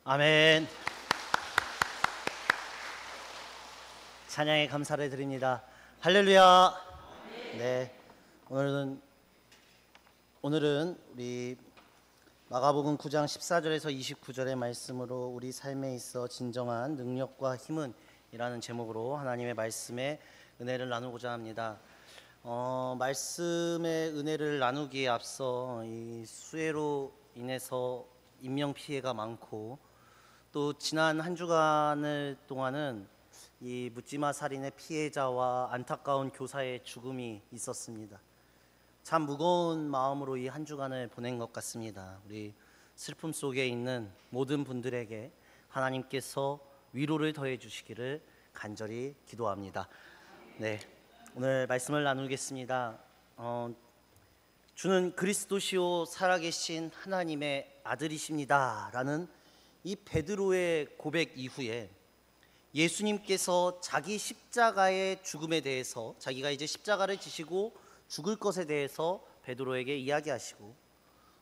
아멘. 찬양에 감사를 드립니다. 할렐루야. 네, 오늘은 우리 마가복음 9장 14절에서 29절의 말씀으로 우리 삶에 있어 진정한 능력과 힘은 이라는 제목으로 하나님의 말씀에 은혜를 나누고자 합니다. 말씀의 은혜를 나누기에 앞서 이 수해로 인해서 인명피해가 많고 또 지난 한 주간을 동안은 이 묻지마 살인의 피해자와 안타까운 교사의 죽음이 있었습니다. 참 무거운 마음으로 이 한 주간을 보낸 것 같습니다. 우리 슬픔 속에 있는 모든 분들에게 하나님께서 위로를 더해 주시기를 간절히 기도합니다. 네, 오늘 말씀을 나누겠습니다. 주는 그리스도시요 살아계신 하나님의 아들이십니다 라는 이 베드로의 고백 이후에 예수님께서 자기 십자가의 죽음에 대해서, 자기가 이제 십자가를 지시고 죽을 것에 대해서 베드로에게 이야기하시고,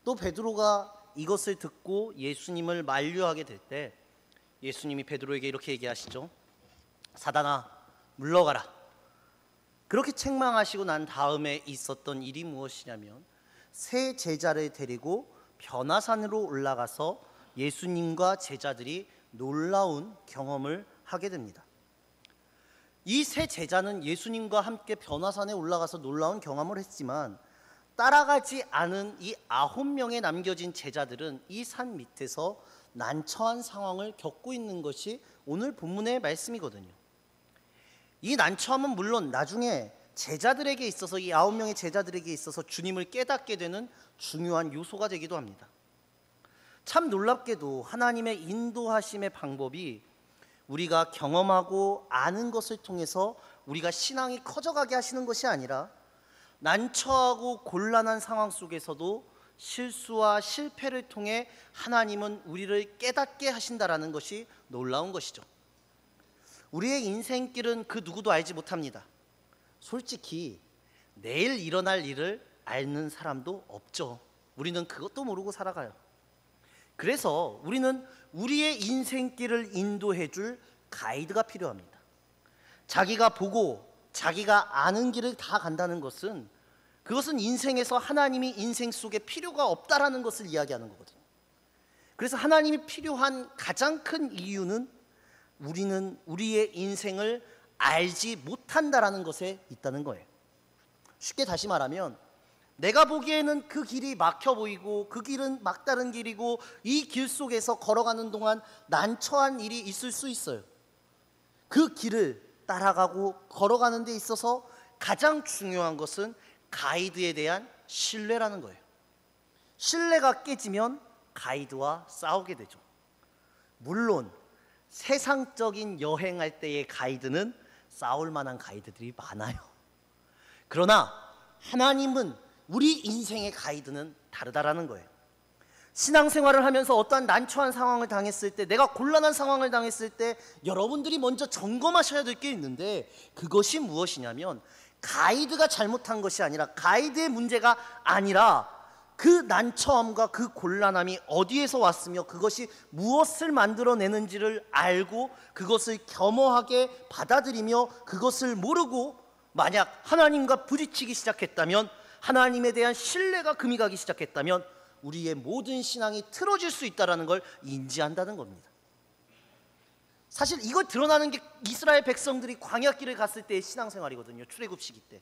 또 베드로가 이것을 듣고 예수님을 만류하게 될 때 예수님이 베드로에게 이렇게 얘기하시죠. 사단아, 물러가라. 그렇게 책망하시고 난 다음에 있었던 일이 무엇이냐면 세 제자를 데리고 변화산으로 올라가서 예수님과 제자들이 놀라운 경험을 하게 됩니다. 이 세 제자는 예수님과 함께 변화산에 올라가서 놀라운 경험을 했지만 따라가지 않은 이 9명의 남겨진 제자들은 이 산 밑에서 난처한 상황을 겪고 있는 것이 오늘 본문의 말씀이거든요. 이 난처함은 물론 나중에 제자들에게 있어서, 이 9명의 제자들에게 있어서 주님을 깨닫게 되는 중요한 요소가 되기도 합니다. 참 놀랍게도 하나님의 인도하심의 방법이 우리가 경험하고 아는 것을 통해서 우리가 신앙이 커져가게 하시는 것이 아니라 난처하고 곤란한 상황 속에서도 실수와 실패를 통해 하나님은 우리를 깨닫게 하신다라는 것이 놀라운 것이죠. 우리의 인생길은 그 누구도 알지 못합니다. 솔직히 내일 일어날 일을 아는 사람도 없죠. 우리는 그것도 모르고 살아가요. 그래서 우리는 우리의 인생길을 인도해 줄 가이드가 필요합니다. 자기가 보고 자기가 아는 길을 다 간다는 것은, 그것은 인생에서 하나님이 인생 속에 필요가 없다라는 것을 이야기하는 거거든요. 그래서 하나님이 필요한 가장 큰 이유는 우리는 우리의 인생을 알지 못한다라는 것에 있다는 거예요. 쉽게 다시 말하면 내가 보기에는 그 길이 막혀 보이고 그 길은 막다른 길이고 이 길 속에서 걸어가는 동안 난처한 일이 있을 수 있어요. 그 길을 따라가고 걸어가는 데 있어서 가장 중요한 것은 가이드에 대한 신뢰라는 거예요. 신뢰가 깨지면 가이드와 싸우게 되죠. 물론 세상적인 여행할 때의 가이드는 싸울 만한 가이드들이 많아요. 그러나 하나님은 우리 인생의 가이드는 다르다라는 거예요. 신앙생활을 하면서 어떠한 난처한 상황을 당했을 때, 내가 곤란한 상황을 당했을 때 여러분들이 먼저 점검하셔야 될 게 있는데, 그것이 무엇이냐면 가이드가 잘못한 것이 아니라, 가이드의 문제가 아니라 그 난처함과 그 곤란함이 어디에서 왔으며 그것이 무엇을 만들어내는지를 알고 그것을 겸허하게 받아들이며 그것을 모르고 만약 하나님과 부딪히기 시작했다면, 하나님에 대한 신뢰가 금이 가기 시작했다면 우리의 모든 신앙이 틀어질 수 있다는 걸 인지한다는 겁니다. 사실 이걸 드러나는 게 이스라엘 백성들이 광야길을 갔을 때의 신앙생활이거든요. 출애굽 시기 때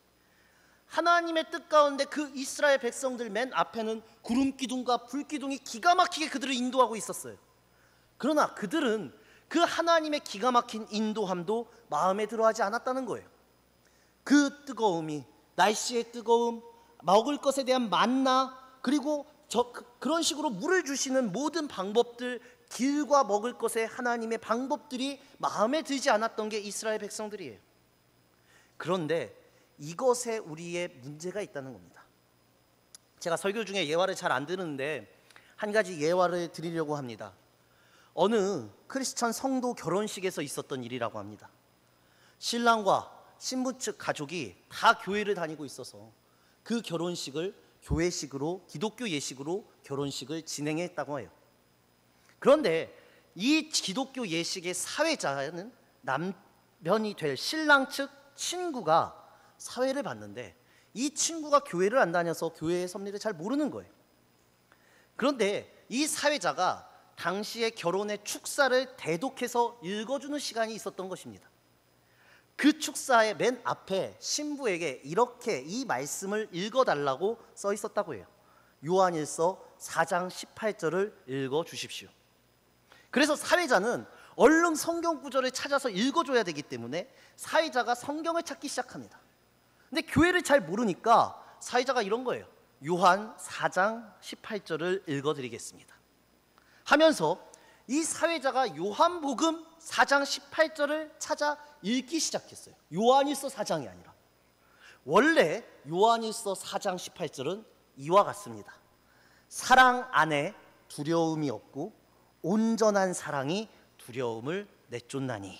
하나님의 뜻 가운데 그 이스라엘 백성들 맨 앞에는 구름 기둥과 불 기둥이 기가 막히게 그들을 인도하고 있었어요. 그러나 그들은 그 하나님의 기가 막힌 인도함도 마음에 들어하지 않았다는 거예요. 그 뜨거움이, 날씨의 뜨거움, 먹을 것에 대한 만나, 그리고 그런 식으로 물을 주시는 모든 방법들, 길과 먹을 것의 하나님의 방법들이 마음에 들지 않았던 게 이스라엘 백성들이에요. 그런데 이것에 우리의 문제가 있다는 겁니다. 제가 설교 중에 예화를 잘 안 드는데 한 가지 예화를 드리려고 합니다. 어느 크리스천 성도 결혼식에서 있었던 일이라고 합니다. 신랑과 신부 측 가족이 다 교회를 다니고 있어서 그 결혼식을 교회식으로, 기독교 예식으로 결혼식을 진행했다고 해요. 그런데 이 기독교 예식의 사회자는 남편이 될 신랑 측 친구가 사회를 봤는데 이 친구가 교회를 안 다녀서 교회의 섭리를 잘 모르는 거예요. 그런데 이 사회자가 당시에 결혼의 축사를 대독해서 읽어주는 시간이 있었던 것입니다. 그 축사의 맨 앞에 신부에게 이렇게 이 말씀을 읽어달라고 써 있었다고 해요. 요한일서 4장 18절을 읽어주십시오. 그래서 사회자는 얼른 성경 구절을 찾아서 읽어줘야 되기 때문에 사회자가 성경을 찾기 시작합니다. 근데 교회를 잘 모르니까 사회자가 이런 거예요. 요한 4장 18절을 읽어드리겠습니다 하면서 이 사회자가 요한복음 4장 18절을 찾아 읽기 시작했어요. 요한일서 4장이 아니라. 원래 요한일서 4장 18절은 이와 같습니다. 사랑 안에 두려움이 없고 온전한 사랑이 두려움을 내쫓나니.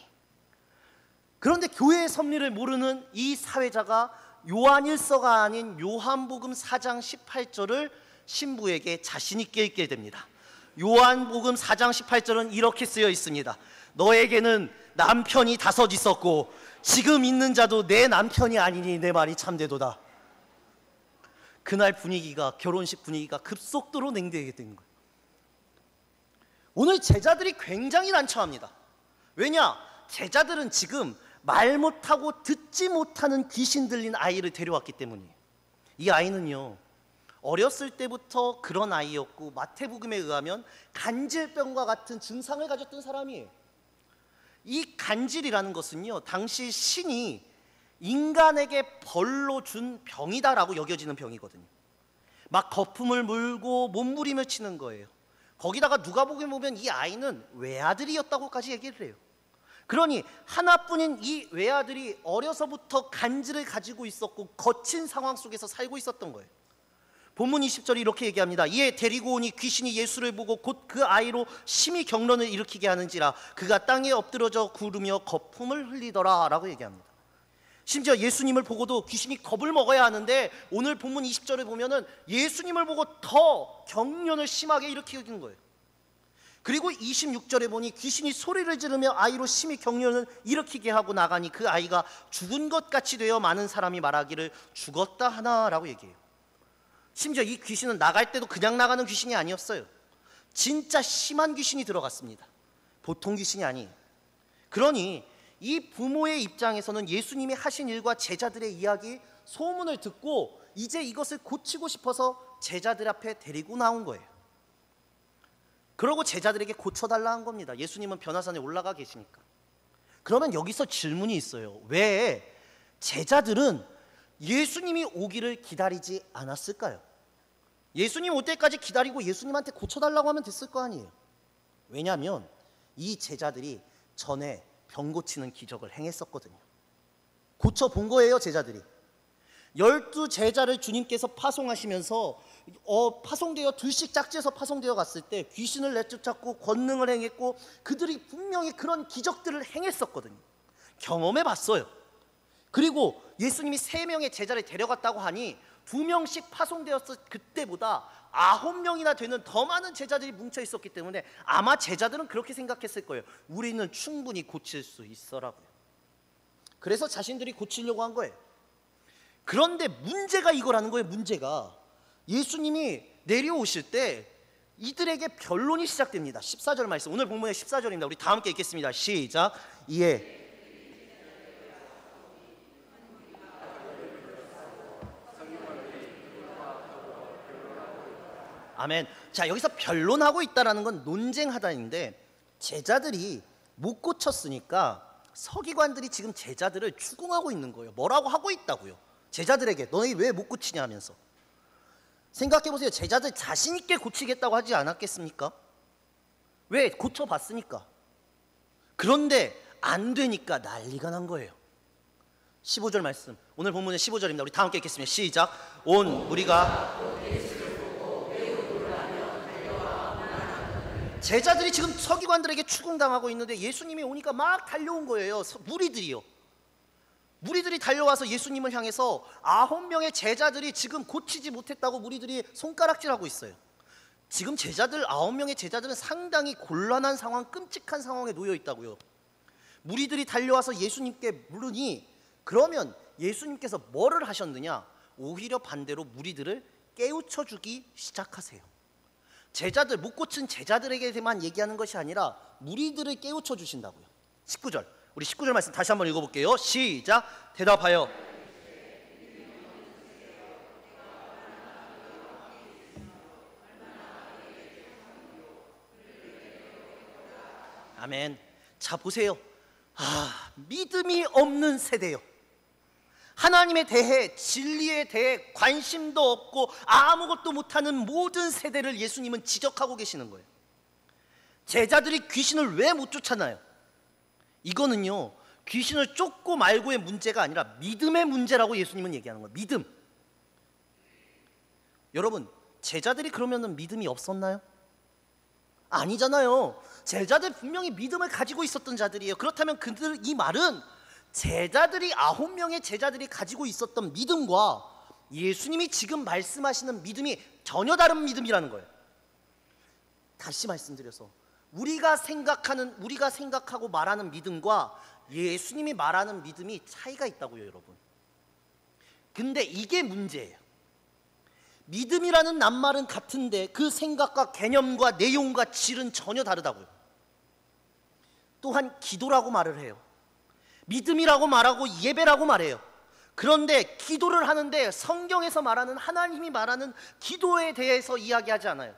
그런데 교회의 섭리를 모르는 이 사회자가 요한일서가 아닌 요한복음 4장 18절을 신부에게 자신 있게 읽게 됩니다. 요한복음 4장 18절은 이렇게 쓰여 있습니다. 너에게는 남편이 5 있었고 지금 있는 자도 내 남편이 아니니 내 말이 참되도다. 그날 분위기가, 결혼식 분위기가 급속도로 냉대게 된 거예요. 오늘 제자들이 굉장히 난처합니다. 왜냐? 제자들은 지금 말 못하고 듣지 못하는 귀신 들린 아이를 데려왔기 때문이에요. 이 아이는요, 어렸을 때부터 그런 아이였고 마태복음에 의하면 간질병과 같은 증상을 가졌던 사람이에요. 이 간질이라는 것은요, 당시 신이 인간에게 벌로 준 병이다라고 여겨지는 병이거든요. 막 거품을 물고 몸부림을 치는 거예요. 거기다가 누가복음에 보면 이 아이는 외아들이었다고까지 얘기를 해요. 그러니 하나뿐인 이 외아들이 어려서부터 간질을 가지고 있었고 거친 상황 속에서 살고 있었던 거예요. 본문 20절이 이렇게 얘기합니다. 이에 데리고 오니 귀신이 예수를 보고 곧 그 아이로 심히 경련을 일으키게 하는지라 그가 땅에 엎드러져 구르며 거품을 흘리더라 라고 얘기합니다. 심지어 예수님을 보고도 귀신이 겁을 먹어야 하는데 오늘 본문 20절을 보면은 예수님을 보고 더 경련을 심하게 일으키는 거예요. 그리고 26절에 보니 귀신이 소리를 지르며 아이로 심히 경련을 일으키게 하고 나가니 그 아이가 죽은 것 같이 되어 많은 사람이 말하기를 죽었다 하나라고 얘기해요. 심지어 이 귀신은 나갈 때도 그냥 나가는 귀신이 아니었어요. 진짜 심한 귀신이 들어갔습니다. 보통 귀신이 아니에요. 그러니 이 부모의 입장에서는 예수님이 하신 일과 제자들의 이야기, 소문을 듣고 이제 이것을 고치고 싶어서 제자들 앞에 데리고 나온 거예요. 그러고 제자들에게 고쳐달라 한 겁니다. 예수님은 변화산에 올라가 계시니까. 그러면 여기서 질문이 있어요. 왜 제자들은 예수님이 오기를 기다리지 않았을까요? 예수님 올 때까지 기다리고 예수님한테 고쳐달라고 하면 됐을 거 아니에요. 왜냐하면 이 제자들이 전에 병 고치는 기적을 행했었거든요. 고쳐본 거예요, 제자들이. 12 제자를 주님께서 파송하시면서 파송되어 둘씩 짝지어서 파송되어 갔을 때 귀신을 내쫓았고 권능을 행했고 그들이 분명히 그런 기적들을 행했었거든요. 경험해 봤어요. 그리고 예수님이 3명의 제자를 데려갔다고 하니 2명씩 파송되었을 그때보다 9명이나 되는 더 많은 제자들이 뭉쳐 있었기 때문에 아마 제자들은 그렇게 생각했을 거예요. 우리는 충분히 고칠 수 있어라고요. 그래서 자신들이 고치려고 한 거예요. 그런데 문제가 이거라는 거예요. 문제가 예수님이 내려오실 때 이들에게 변론이 시작됩니다. 14절 말씀, 오늘 본문의 14절입니다. 우리 다 함께 읽겠습니다. 시작. 이에 아멘. 자, 여기서 변론하고 있다라는 건 논쟁하다인데 제자들이 못 고쳤으니까 서기관들이 지금 제자들을 추궁하고 있는 거예요. 뭐라고 하고 있다고요. 제자들에게 너희 왜 못 고치냐 하면서. 생각해보세요. 제자들 자신 있게 고치겠다고 하지 않았겠습니까? 왜? 고쳐봤으니까. 그런데 안 되니까 난리가 난 거예요. 15절 말씀, 오늘 본문의 15절입니다. 우리 다 함께 읽겠습니다. 시작. 온 무리가 제자들이 지금 서기관들에게 추궁당하고 있는데 예수님이 오니까 막 달려온 거예요. 무리들이요. 무리들이 달려와서 예수님을 향해서 9명의 제자들이 지금 고치지 못했다고 무리들이 손가락질하고 있어요. 지금 제자들 9명의 제자들은 상당히 곤란한 상황, 끔찍한 상황에 놓여 있다고요. 무리들이 달려와서 예수님께 물으니 그러면 예수님께서 뭐를 하셨느냐? 오히려 반대로 무리들을 깨우쳐 주기 시작하세요. 제자들, 못 고친 제자들에게만 얘기하는 것이 아니라 무리들을 깨우쳐 주신다고요. 19절, 우리 19절 말씀 다시 한번 읽어볼게요. 시작. 대답하여 아멘. 자, 보세요. 믿음이 없는 세대요. 하나님에 대해, 진리에 대해 관심도 없고 아무것도 못하는 모든 세대를 예수님은 지적하고 계시는 거예요. 제자들이 귀신을 왜 못 쫓아나요? 이거는요, 귀신을 쫓고 말고의 문제가 아니라 믿음의 문제라고 예수님은 얘기하는 거예요. 믿음. 여러분, 제자들이 그러면 믿음이 없었나요? 아니잖아요. 제자들 분명히 믿음을 가지고 있었던 자들이에요. 그렇다면 이 말은 제자들이 9명의 제자들이 가지고 있었던 믿음과 예수님이 지금 말씀하시는 믿음이 전혀 다른 믿음이라는 거예요. 다시 말씀드려서 우리가 생각하고 말하는 믿음과 예수님이 말하는 믿음이 차이가 있다고요, 여러분. 근데 이게 문제예요. 믿음이라는 낱말은 같은데 그 생각과 개념과 내용과 질은 전혀 다르다고요. 또한 기도라고 말을 해요. 믿음이라고 말하고 예배라고 말해요. 그런데 기도를 하는데 성경에서 말하는, 하나님이 말하는 기도에 대해서 이야기하지 않아요.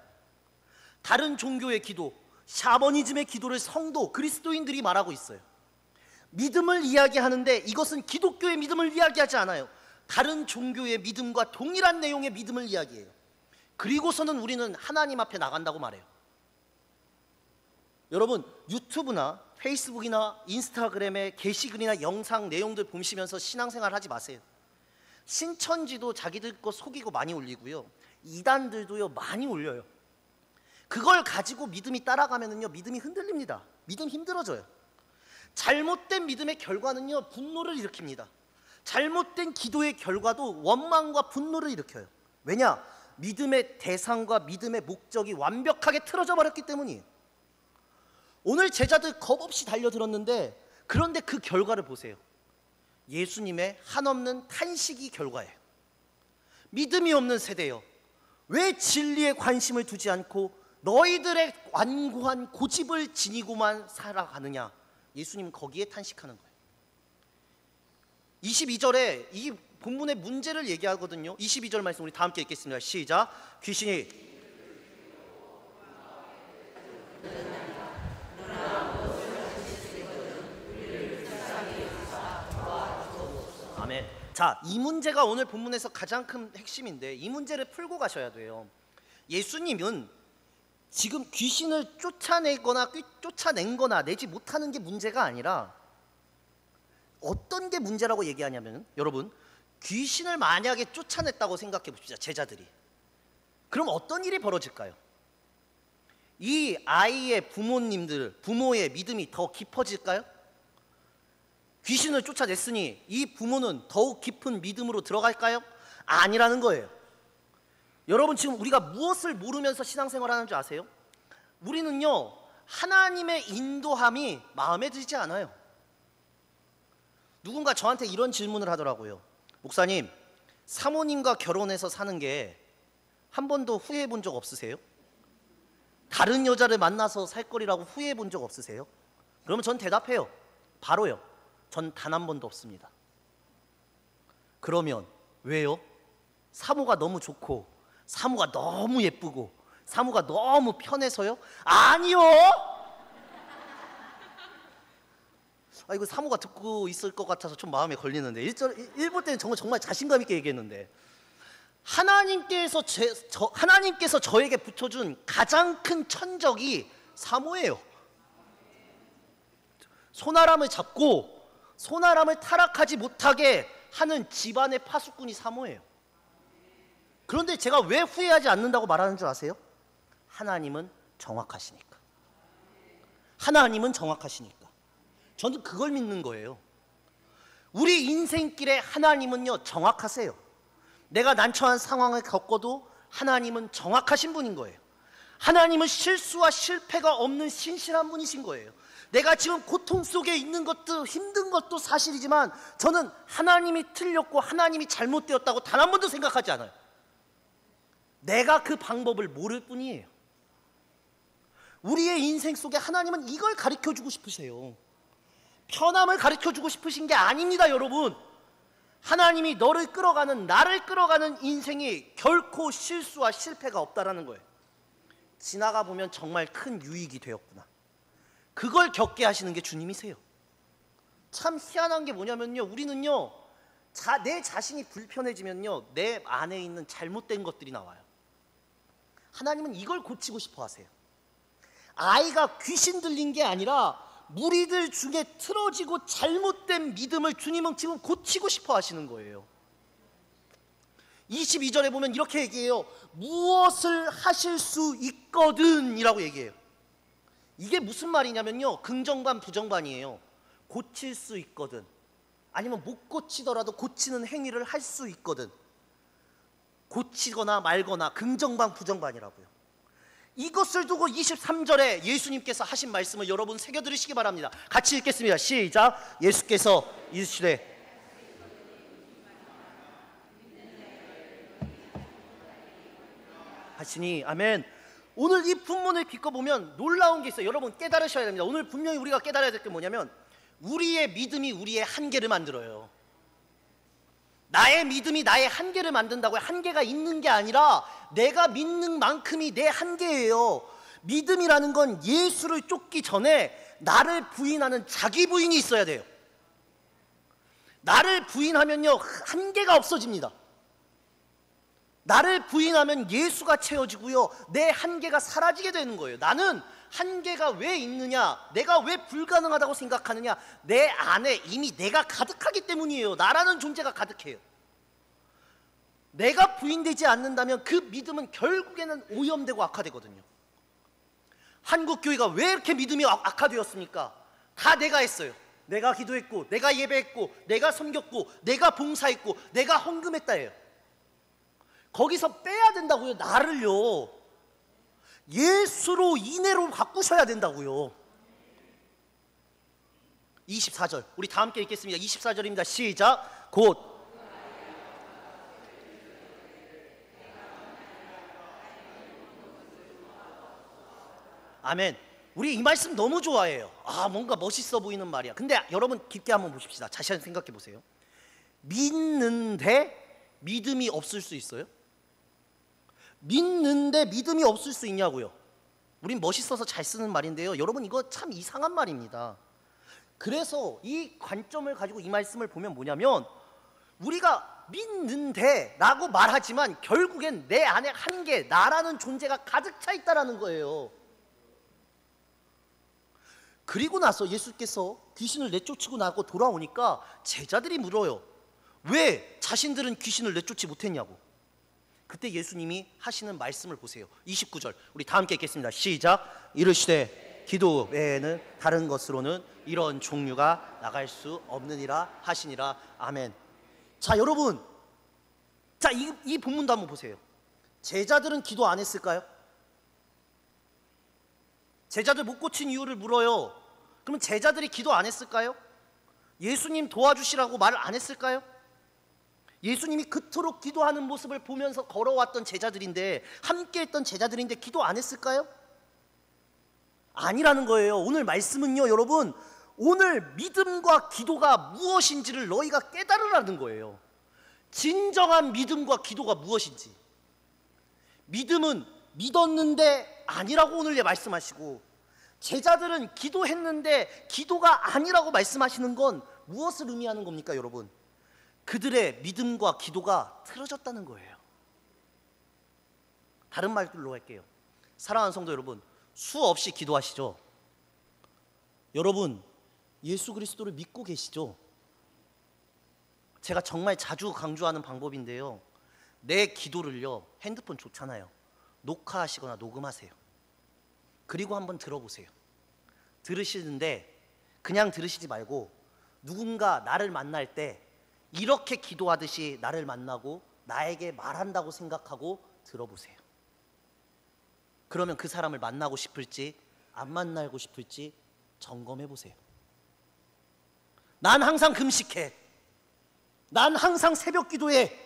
다른 종교의 기도, 샤머니즘의 기도를 성도, 그리스도인들이 말하고 있어요. 믿음을 이야기하는데 이것은 기독교의 믿음을 이야기하지 않아요. 다른 종교의 믿음과 동일한 내용의 믿음을 이야기해요. 그리고서는 우리는 하나님 앞에 나간다고 말해요. 여러분, 유튜브나 페이스북이나 인스타그램의 게시글이나 영상 내용들 보시면서 신앙생활 하지 마세요. 신천지도 자기들 거 속이고 많이 올리고요, 이단들도요 많이 올려요. 그걸 가지고 믿음이 따라가면은요, 믿음이 흔들립니다. 믿음 힘들어져요. 잘못된 믿음의 결과는요, 분노를 일으킵니다. 잘못된 기도의 결과도 원망과 분노를 일으켜요. 왜냐? 믿음의 대상과 믿음의 목적이 완벽하게 틀어져 버렸기 때문이에요. 오늘 제자들 겁없이 달려들었는데, 그런데 그 결과를 보세요. 예수님의 한없는 탄식이 결과예요. 믿음이 없는 세대요, 왜 진리에 관심을 두지 않고 너희들의 완고한 고집을 지니고만 살아가느냐? 예수님은 거기에 탄식하는 거예요. 22절에 이 본문의 문제를 얘기하거든요. 22절 말씀 우리 다 함께 읽겠습니다. 시작. 귀신이 아멘. 자, 이 문제가 오늘 본문에서 가장 큰 핵심인데 이 문제를 풀고 가셔야 돼요. 예수님은 지금 귀신을 쫓아낸 거나 내지 못하는 게 문제가 아니라 어떤 게 문제라고 얘기하냐면, 여러분, 귀신을 만약에 쫓아냈다고 생각해 봅시다. 제자들이. 그럼 어떤 일이 벌어질까요? 이 아이의 부모의 믿음이 더 깊어질까요? 귀신을 쫓아냈으니 이 부모는 더욱 깊은 믿음으로 들어갈까요? 아니라는 거예요. 여러분, 지금 우리가 무엇을 모르면서 신앙생활하는 줄 아세요? 우리는요, 하나님의 인도함이 마음에 들지 않아요. 누군가 저한테 이런 질문을 하더라고요. 목사님, 사모님과 결혼해서 사는 게 한 번도 후회해 본 적 없으세요? 다른 여자를 만나서 살 거리라고 후회해 본 적 없으세요? 그러면 전 대답해요. 바로요. 전 단 한 번도 없습니다. 그러면 왜요? 사모가 너무 좋고, 사모가 너무 예쁘고, 사모가 너무 편해서요? 아니요! 이거 사모가 듣고 있을 것 같아서 좀 마음에 걸리는데, 1볼 때는 정말 자신감 있게 얘기했는데, 하나님께서 저에게 붙여준 가장 큰 천적이 사모예요. 손아람을 잡고 손아람을 타락하지 못하게 하는 집안의 파수꾼이 사모예요. 그런데 제가 왜 후회하지 않는다고 말하는 줄 아세요? 하나님은 정확하시니까. 하나님은 정확하시니까. 저는 그걸 믿는 거예요. 우리 인생길에 하나님은요, 정확하세요. 내가 난처한 상황을 겪어도 하나님은 정확하신 분인 거예요. 하나님은 실수와 실패가 없는 신실한 분이신 거예요. 내가 지금 고통 속에 있는 것도 힘든 것도 사실이지만 저는 하나님이 틀렸고 하나님이 잘못되었다고 단 한 번도 생각하지 않아요. 내가 그 방법을 모를 뿐이에요. 우리의 인생 속에 하나님은 이걸 가르쳐주고 싶으세요. 편함을 가르쳐주고 싶으신 게 아닙니다, 여러분. 하나님이 너를 끌어가는, 나를 끌어가는 인생이 결코 실수와 실패가 없다라는 거예요. 지나가 보면 정말 큰 유익이 되었구나. 그걸 겪게 하시는 게 주님이세요. 참 희한한 게 뭐냐면요, 우리는요 내 자신이 불편해지면요 내 안에 있는 잘못된 것들이 나와요. 하나님은 이걸 고치고 싶어 하세요. 아이가 귀신 들린 게 아니라 무리들 중에 틀어지고 잘못된 믿음을 주님은 지금 고치고 싶어 하시는 거예요. 22절에 보면 이렇게 얘기해요. 무엇을 하실 수 있거든 이라고 얘기해요. 이게 무슨 말이냐면요, 긍정반 부정반이에요. 고칠 수 있거든, 아니면 못 고치더라도 고치는 행위를 할 수 있거든. 고치거나 말거나 긍정반 부정반이라고요. 이것을 두고 23절에 예수님께서 하신 말씀을 여러분 새겨들으시기 바랍니다. 같이 읽겠습니다. 시작. 예수께서 이르시되 하시니. 아멘. 오늘 이 본문을 비춰보면 놀라운 게 있어요. 여러분 깨달으셔야 됩니다. 오늘 분명히 우리가 깨달아야 될 게 뭐냐면 우리의 믿음이 우리의 한계를 만들어요. 나의 믿음이 나의 한계를 만든다고요. 한계가 있는 게 아니라 내가 믿는 만큼이 내 한계예요. 믿음이라는 건 예수를 쫓기 전에 나를 부인하는 자기 부인이 있어야 돼요. 나를 부인하면요 한계가 없어집니다. 나를 부인하면 예수가 채워지고요 내 한계가 사라지게 되는 거예요. 나는 한계가 왜 있느냐, 내가 왜 불가능하다고 생각하느냐, 내 안에 이미 내가 가득하기 때문이에요. 나라는 존재가 가득해요. 내가 부인되지 않는다면 그 믿음은 결국에는 오염되고 악화되거든요. 한국교회가 왜 이렇게 믿음이 악화되었습니까? 다 내가 했어요. 내가 기도했고, 내가 예배했고, 내가 섬겼고, 내가 봉사했고, 내가 헌금했다예요. 거기서 빼야 된다고요. 나를요 예수로 인해로 바꾸셔야 된다고요. 24절 우리 다 함께 읽겠습니다. 24절입니다. 시작. 곧 아멘. 우리 이 말씀 너무 좋아해요. 뭔가 멋있어 보이는 말이야. 근데 여러분 깊게 한번 보십시다. 다시 한번 생각해 보세요. 믿는데 믿음이 없을 수 있어요? 믿는데 믿음이 없을 수 있냐고요? 우린 멋있어서 잘 쓰는 말인데요, 여러분 이거 참 이상한 말입니다. 그래서 이 관점을 가지고 이 말씀을 보면 뭐냐면 우리가 믿는데 라고 말하지만 결국엔 내 안에 한계, 나라는 존재가 가득 차 있다는 거예요. 그리고 나서 예수께서 귀신을 내쫓고 나고 돌아오니까 제자들이 물어요. 왜 자신들은 귀신을 내쫓지 못했냐고. 그때 예수님이 하시는 말씀을 보세요. 29절 우리 다 함께 읽겠습니다. 시작. 이르시되 기도 외에는 다른 것으로는 이런 종류가 나갈 수 없느니라 하시니라. 아멘. 자 여러분, 자 이 본문도 한번 보세요. 제자들은 기도 안 했을까요? 제자들 못 고친 이유를 물어요. 그러면 제자들이 기도 안 했을까요? 예수님 도와주시라고 말을 안 했을까요? 예수님이 그토록 기도하는 모습을 보면서 걸어왔던 제자들인데, 함께했던 제자들인데 기도 안 했을까요? 아니라는 거예요. 오늘 말씀은요 여러분, 오늘 믿음과 기도가 무엇인지를 너희가 깨달으라는 거예요. 진정한 믿음과 기도가 무엇인지. 믿음은 믿었는데 아니라고 오늘 말씀하시고, 제자들은 기도했는데 기도가 아니라고 말씀하시는 건 무엇을 의미하는 겁니까 여러분? 그들의 믿음과 기도가 틀어졌다는 거예요. 다른 말로 할게요. 사랑하는 성도 여러분, 수없이 기도하시죠? 여러분 예수 그리스도를 믿고 계시죠? 제가 정말 자주 강조하는 방법인데요, 내 기도를요 핸드폰 좋잖아요, 녹화하시거나 녹음하세요. 그리고 한번 들어보세요. 들으시는데 그냥 들으시지 말고 누군가 나를 만날 때 이렇게 기도하듯이 나를 만나고 나에게 말한다고 생각하고 들어보세요. 그러면 그 사람을 만나고 싶을지 안 만나고 싶을지 점검해 보세요. 난 항상 금식해. 난 항상 새벽 기도해.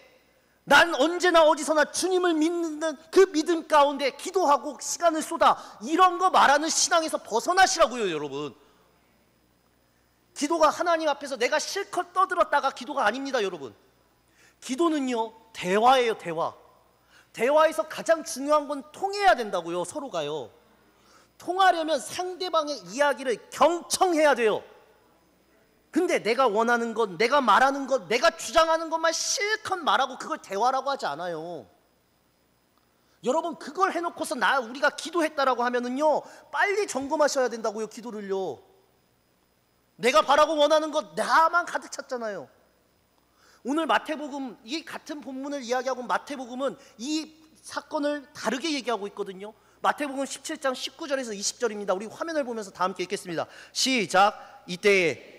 난 언제나 어디서나 주님을 믿는 그 믿음 가운데 기도하고 시간을 쏟아. 이런 거 말하는 신앙에서 벗어나시라고요, 여러분. 기도가 하나님 앞에서 내가 실컷 떠들었다가 기도가 아닙니다, 여러분. 기도는요, 대화예요, 대화. 대화에서 가장 중요한 건 통해야 된다고요, 서로가요. 통하려면 상대방의 이야기를 경청해야 돼요. 근데 내가 원하는 것, 내가 말하는 것, 내가 주장하는 것만 실컷 말하고 그걸 대화라고 하지 않아요. 여러분, 그걸 해놓고서 우리가 기도했다라고 하면은요, 빨리 점검하셔야 된다고요, 기도를요. 내가 바라고 원하는 것 나만 가득 찼잖아요. 오늘 마태복음, 이 같은 본문을 이야기하고 마태복음은 이 사건을 다르게 얘기하고 있거든요. 마태복음 17장 19절에서 20절입니다. 우리 화면을 보면서 다 함께 읽겠습니다. 시작. 이때에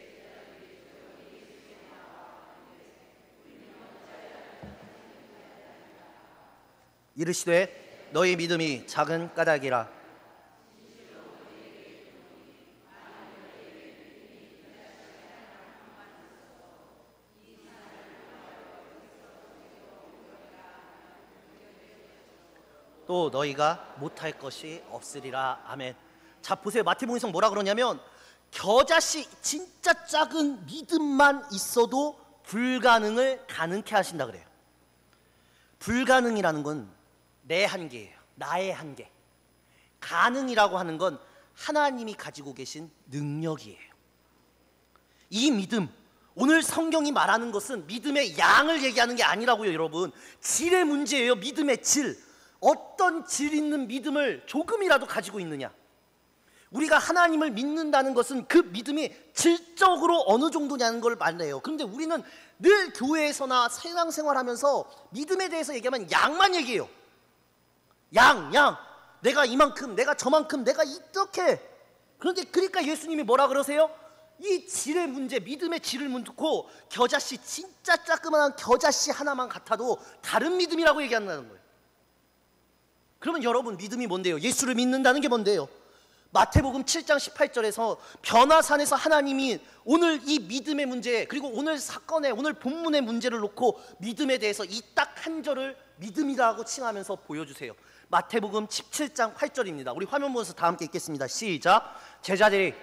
이르시되 너희 믿음이 작은 까닭이라. 또 너희가 못할 것이 없으리라. 아멘. 자, 보세요. 마태복음에서 뭐라 그러냐면 겨자씨 진짜 작은 믿음만 있어도 불가능을 가능케 하신다 그래요. 불가능이라는 건 내 한계예요. 나의 한계. 가능이라고 하는 건 하나님이 가지고 계신 능력이에요. 이 믿음, 오늘 성경이 말하는 것은 믿음의 양을 얘기하는 게 아니라고요, 여러분. 질의 문제예요. 믿음의 질. 어떤 질 있는 믿음을 조금이라도 가지고 있느냐. 우리가 하나님을 믿는다는 것은 그 믿음이 질적으로 어느 정도냐는 걸 말해요. 그런데 우리는 늘 교회에서나 세상 생활하면서 믿음에 대해서 얘기하면 양만 얘기해요. 양. 내가 이만큼, 내가 저만큼, 내가 이렇게. 그런데 그러니까 예수님이 뭐라 그러세요? 이 질의 문제, 믿음의 질을 묻고 겨자씨, 진짜 자그마한 겨자씨 하나만 같아도 다른 믿음이라고 얘기한다는 거예요. 그러면 여러분, 믿음이 뭔데요? 예수를 믿는다는 게 뭔데요? 마태복음 7장 18절에서 변화산에서 하나님이 오늘 이 믿음의 문제, 그리고 오늘 사건의, 오늘 본문의 문제를 놓고 믿음에 대해서 이 딱 한 절을 믿음이라고 칭하면서 보여주세요. 마태복음 17장 8절입니다. 우리 화면 보면서 다 함께 읽겠습니다. 시작. 제자들이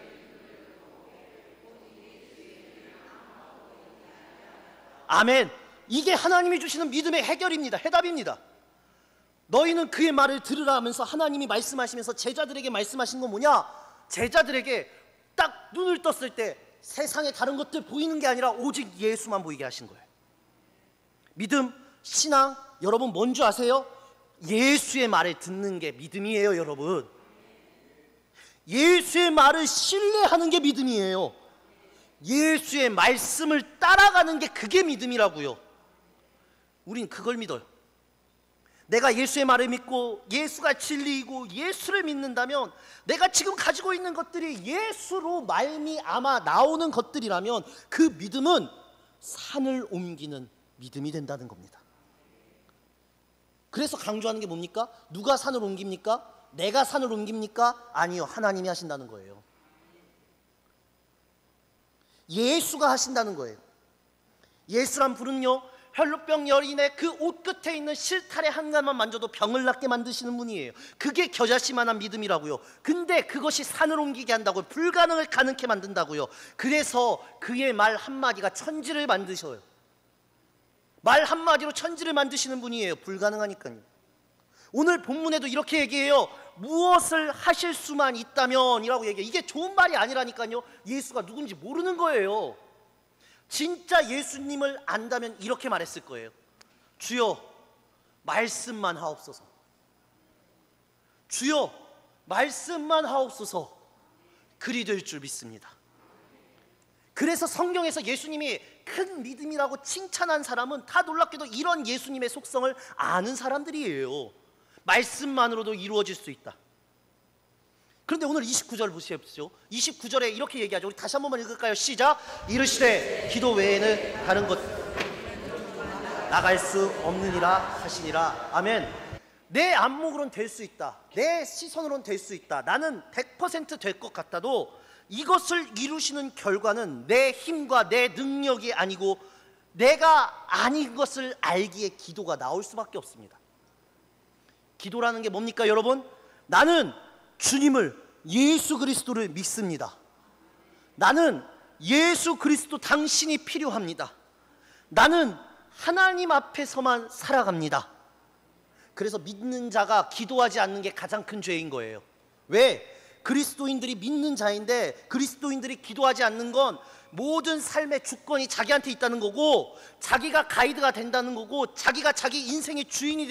아멘. 이게 하나님이 주시는 믿음의 해결입니다. 해답입니다. 너희는 그의 말을 들으라 하면서 하나님이 말씀하시면서 제자들에게 말씀하신 건 뭐냐? 제자들에게 딱 눈을 떴을 때 세상에 다른 것들 보이는 게 아니라 오직 예수만 보이게 하신 거예요. 믿음, 신앙, 여러분 뭔지 아세요? 예수의 말을 듣는 게 믿음이에요, 여러분. 예수의 말을 신뢰하는 게 믿음이에요. 예수의 말씀을 따라가는 게 그게 믿음이라고요. 우린 그걸 믿어요. 내가 예수의 말을 믿고 예수가 진리이고 예수를 믿는다면, 내가 지금 가지고 있는 것들이 예수로 말미암아 나오는 것들이라면 그 믿음은 산을 옮기는 믿음이 된다는 겁니다. 그래서 강조하는 게 뭡니까? 누가 산을 옮깁니까? 내가 산을 옮깁니까? 아니요, 하나님이 하신다는 거예요. 예수가 하신다는 거예요. 예수란 분은요, 혈루병 여인의 그 옷 끝에 있는 실타래 한 가만 만져도 병을 낫게 만드시는 분이에요. 그게 겨자씨만한 믿음이라고요. 근데 그것이 산을 옮기게 한다고요. 불가능을 가능케 만든다고요. 그래서 그의 말 한마디가 천지를 만드셔요. 말 한마디로 천지를 만드시는 분이에요. 불가능하니까요. 오늘 본문에도 이렇게 얘기해요. 무엇을 하실 수만 있다면 이라고 얘기해요. 이게 좋은 말이 아니라니까요. 예수가 누군지 모르는 거예요. 진짜 예수님을 안다면 이렇게 말했을 거예요. 주여, 말씀만 하옵소서. 주여, 말씀만 하옵소서. 그리 될 줄 믿습니다. 그래서 성경에서 예수님이 큰 믿음이라고 칭찬한 사람은 다 놀랍게도 이런 예수님의 속성을 아는 사람들이에요. 말씀만으로도 이루어질 수 있다. 그런데 오늘 29절 보십시오. 29절에 이렇게 얘기하죠. 우리 다시 한 번만 읽을까요? 시작. 이르시되 기도 외에는 다른 것 나갈 수 없느니라 하시니라. 아멘. 내 안목으로는 될 수 있다, 내 시선으로는 될 수 있다, 나는 100% 될 것 같아도 이것을 이루시는 결과는 내 힘과 내 능력이 아니고 내가 아닌 것을 알기에 기도가 나올 수밖에 없습니다. 기도라는 게 뭡니까 여러분? 나는 주님을, 예수 그리스도를 믿습니다. 나는 예수 그리스도 당신이 필요합니다. 나는 하나님 앞에서만 살아갑니다. 그래서 믿는 자가 기도하지 않는 게 가장 큰 죄인 거예요. 왜? 그리스도인들이 믿는 자인데 그리스도인들이 기도하지 않는 건 모든 삶의 주권이 자기한테 있다는 거고, 자기가 가이드가 된다는 거고, 자기가 자기 인생의 주인이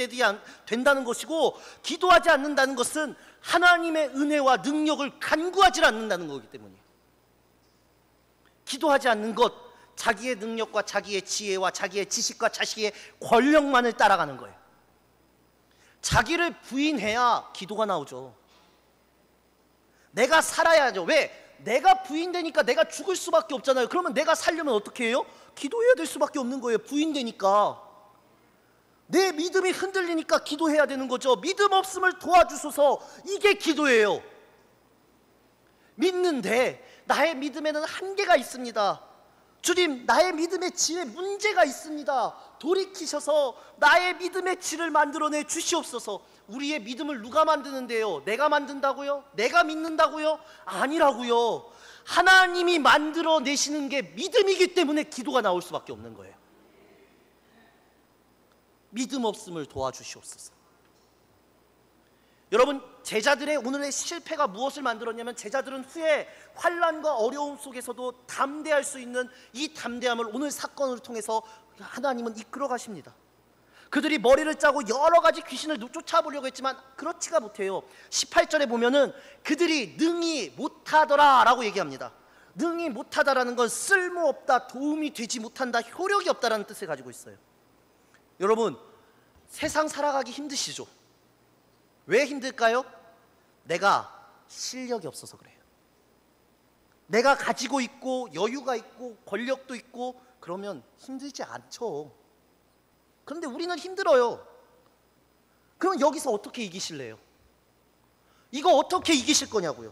된다는 것이고, 기도하지 않는다는 것은 하나님의 은혜와 능력을 간구하지 않는다는 거기 때문이에요. 기도하지 않는 것, 자기의 능력과 자기의 지혜와 자기의 지식과 자식의 권력만을 따라가는 거예요. 자기를 부인해야 기도가 나오죠. 내가 살아야죠. 왜? 내가 부인되니까 내가 죽을 수밖에 없잖아요. 그러면 내가 살려면 어떻게 해요? 기도해야 될 수밖에 없는 거예요. 부인되니까. 내 믿음이 흔들리니까 기도해야 되는 거죠. 믿음 없음을 도와주소서, 이게 기도예요. 믿는데 나의 믿음에는 한계가 있습니다. 주님, 나의 믿음의 질에 문제가 있습니다. 돌이키셔서 나의 믿음의 질을 만들어내 주시옵소서. 우리의 믿음을 누가 만드는데요? 내가 만든다고요? 내가 믿는다고요? 아니라고요. 하나님이 만들어내시는 게 믿음이기 때문에 기도가 나올 수밖에 없는 거예요. 믿음 없음을 도와주시옵소서. 여러분, 제자들의 오늘의 실패가 무엇을 만들었냐면, 제자들은 후에 환난과 어려움 속에서도 담대할 수 있는 이 담대함을 오늘 사건을 통해서 하나님은 이끌어 가십니다. 그들이 머리를 짜고 여러 가지 귀신을 쫓아보려고 했지만 그렇지가 못해요. 18절에 보면은 그들이 능히 못하더라 라고 얘기합니다. 능히 못하다라는 건 쓸모없다, 도움이 되지 못한다, 효력이 없다라는 뜻을 가지고 있어요. 여러분, 세상 살아가기 힘드시죠? 왜 힘들까요? 내가 실력이 없어서 그래요. 내가 가지고 있고 여유가 있고 권력도 있고 그러면 힘들지 않죠. 그런데 우리는 힘들어요. 그럼 여기서 어떻게 이기실래요? 이거 어떻게 이기실 거냐고요.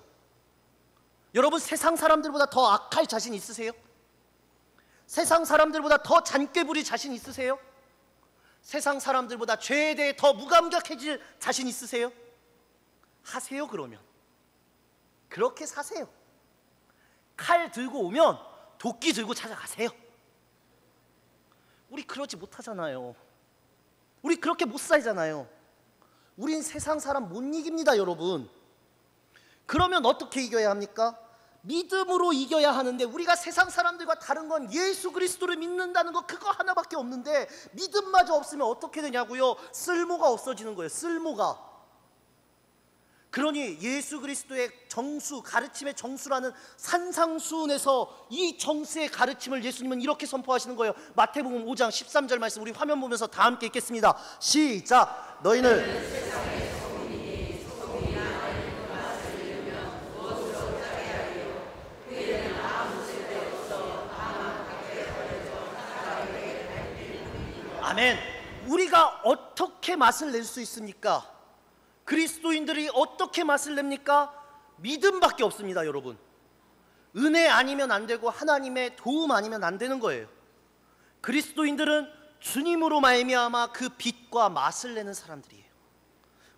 여러분, 세상 사람들보다 더 악할 자신 있으세요? 세상 사람들보다 더 잔꾀 부릴 자신 있으세요? 세상 사람들보다 죄에 대해 더 무감각해질 자신 있으세요? 하세요. 그러면 그렇게 사세요. 칼 들고 오면 도끼 들고 찾아가세요. 우리 그러지 못하잖아요. 우리 그렇게 못 살잖아요. 우린 세상 사람 못 이깁니다, 여러분. 그러면 어떻게 이겨야 합니까? 믿음으로 이겨야 하는데, 우리가 세상 사람들과 다른 건 예수 그리스도를 믿는다는 거, 그거 하나밖에 없는데 믿음마저 없으면 어떻게 되냐고요? 쓸모가 없어지는 거예요. 쓸모가. 그러니 예수 그리스도의 정수, 가르침의 정수라는 산상수훈에서 이 정수의 가르침을 예수님은 이렇게 선포하시는 거예요. 마태복음 5장 13절 말씀 우리 화면 보면서 다 함께 읽겠습니다. 시작. 너희는 아멘. 우리가 어떻게 맛을 낼 수 있습니까? 그리스도인들이 어떻게 맛을 냅니까? 믿음밖에 없습니다, 여러분. 은혜 아니면 안 되고 하나님의 도움 아니면 안 되는 거예요. 그리스도인들은 주님으로 말미암아 그 빛과 맛을 내는 사람들이에요.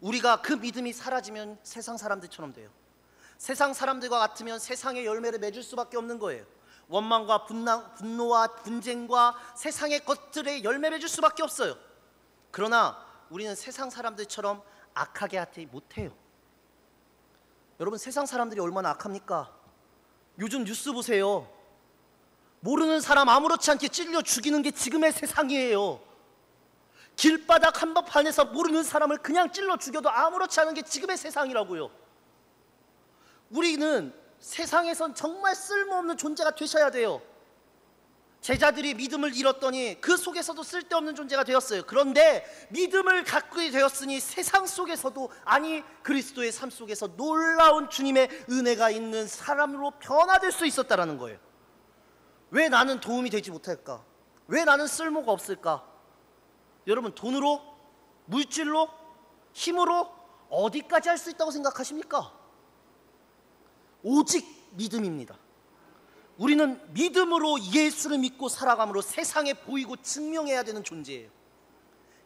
우리가 그 믿음이 사라지면 세상 사람들처럼 돼요. 세상 사람들과 같으면 세상의 열매를 맺을 수밖에 없는 거예요. 원망과 분노와 분쟁과 세상의 것들에 열매 맺을 수밖에 없어요. 그러나 우리는 세상 사람들처럼 악하게 하지 못해요. 여러분, 세상 사람들이 얼마나 악합니까? 요즘 뉴스 보세요. 모르는 사람 아무렇지 않게 찔려 죽이는 게 지금의 세상이에요. 길바닥 한복판에서 모르는 사람을 그냥 찔러 죽여도 아무렇지 않은 게 지금의 세상이라고요. 우리는 세상에선 정말 쓸모없는 존재가 되셔야 돼요. 제자들이 믿음을 잃었더니 그 속에서도 쓸데없는 존재가 되었어요. 그런데 믿음을 갖게 되었으니 세상 속에서도, 아니 그리스도의 삶 속에서 놀라운 주님의 은혜가 있는 사람으로 변화될 수 있었다라는 거예요. 왜 나는 도움이 되지 못할까? 왜 나는 쓸모가 없을까? 여러분, 돈으로? 물질로? 힘으로 어디까지 할 수 있다고 생각하십니까? 오직 믿음입니다. 우리는 믿음으로 예수를 믿고 살아감으로 세상에 보이고 증명해야 되는 존재예요.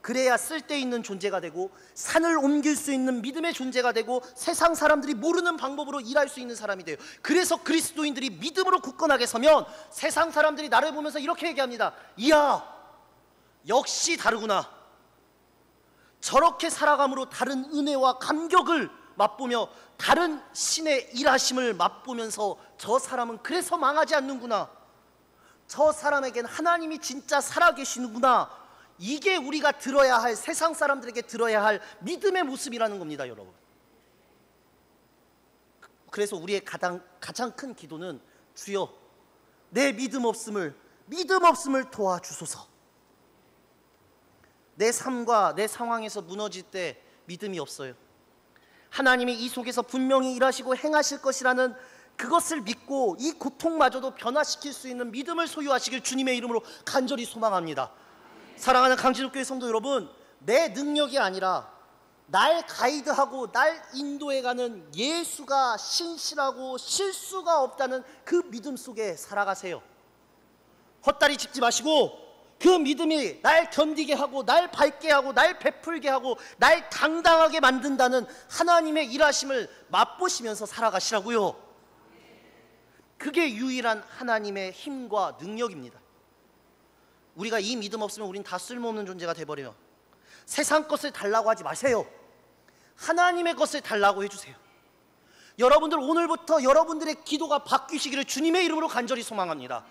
그래야 쓸데있는 존재가 되고 산을 옮길 수 있는 믿음의 존재가 되고 세상 사람들이 모르는 방법으로 일할 수 있는 사람이 돼요. 그래서 그리스도인들이 믿음으로 굳건하게 서면 세상 사람들이 나를 보면서 이렇게 얘기합니다. 이야, 역시 다르구나. 저렇게 살아감으로 다른 은혜와 감격을 맛보며 다른 신의 일하심을 맛보면서 저 사람은 그래서 망하지 않는구나. 저 사람에겐 하나님이 진짜 살아계시는구나. 이게 우리가 들어야 할, 세상 사람들에게 들어야 할 믿음의 모습이라는 겁니다, 여러분. 그래서 우리의 가장 큰 기도는 주여, 내 믿음 없음을 도와주소서. 내 삶과 내 상황에서 무너질 때 믿음이 없어요. 하나님이 이 속에서 분명히 일하시고 행하실 것이라는 그것을 믿고 이 고통마저도 변화시킬 수 있는 믿음을 소유하시길 주님의 이름으로 간절히 소망합니다. 사랑하는 강진욱교회 성도 여러분, 내 능력이 아니라 날 가이드하고 날 인도해가는 예수가 신실하고 실수가 없다는 그 믿음 속에 살아가세요. 헛다리 짚지 마시고 그 믿음이 날 견디게 하고 날 밝게 하고 날 베풀게 하고 날 당당하게 만든다는 하나님의 일하심을 맛보시면서 살아가시라고요. 그게 유일한 하나님의 힘과 능력입니다. 우리가 이 믿음 없으면 우린 다 쓸모없는 존재가 돼버려요. 세상 것을 달라고 하지 마세요. 하나님의 것을 달라고 해주세요. 여러분들 오늘부터 여러분들의 기도가 바뀌시기를 주님의 이름으로 간절히 소망합니다.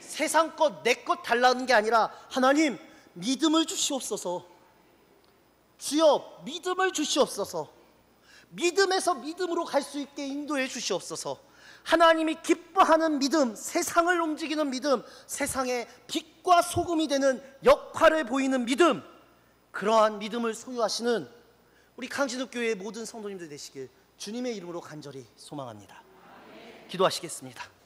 세상 것, 내 것 달라는 게 아니라 하나님 믿음을 주시옵소서. 주여 믿음을 주시옵소서. 믿음에서 믿음으로 갈 수 있게 인도해 주시옵소서. 하나님이 기뻐하는 믿음, 세상을 움직이는 믿음, 세상의 빛과 소금이 되는 역할을 보이는 믿음, 그러한 믿음을 소유하시는 우리 강진욱교회의 모든 성도님들 되시길 주님의 이름으로 간절히 소망합니다. 기도하시겠습니다.